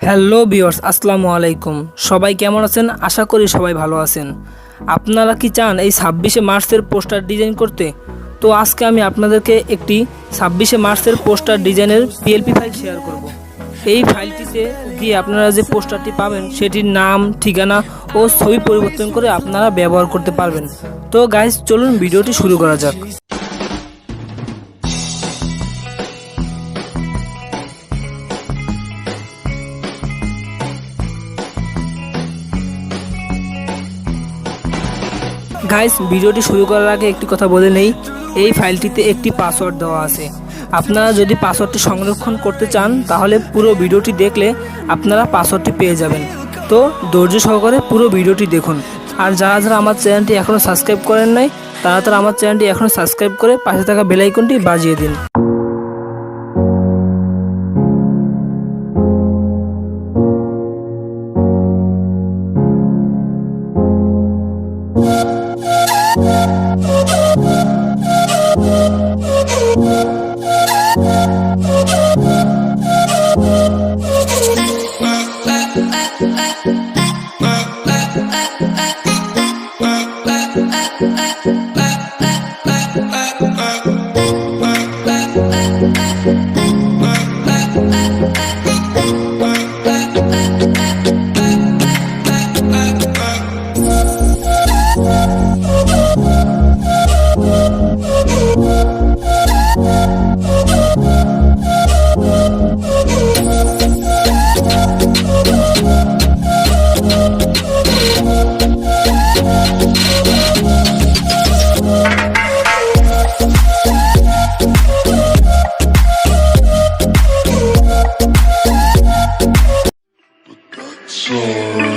Hello viewers, আসসালামু আলাইকুম। সবাই কেমন আছেন? আশা করি সবাই ভালো আছেন। আপনারা কি চান এই 26শে মার্চের পোস্টার ডিজাইন করতে? তো আজকে আমি আপনাদেরকে একটি 26শে মার্চের পোস্টার ডিজাইনের পিএলপি ফাইল শেয়ার করব। এই ফাইলটিতে গিয়ে আপনারা যে পোস্টারটি পাবেন সেটির নাম, ঠিকানা ও ছবি পরিবর্তন করে আপনারা ব্যবহার করতে পারবেন। তো গাইস, চলুন ভিডিওটি শুরু করা যাক। গাইস, ভিডিওটি শুরু করার আগে একটি কথা বলে নেই, এই ফাইলটিতে একটি পাসওয়ার্ড দেওয়া আছে। আপনারা যদি পাসওয়ার্ডটি সংরক্ষণ করতে চান তাহলে পুরো ভিডিওটি দেখলে আপনারা পাসওয়ার্ডটি পেয়ে যাবেন। তো ধৈর্য সহকারে পুরো ভিডিওটি দেখুন। আর যারা যারা আমার চ্যানেলটি এখনও সাবস্ক্রাইব করেন নাই তারা আমার চ্যানেলটি এখনও সাবস্ক্রাইব করে পাশে থাকা বেল আইকনটি বাজিয়ে দিন। So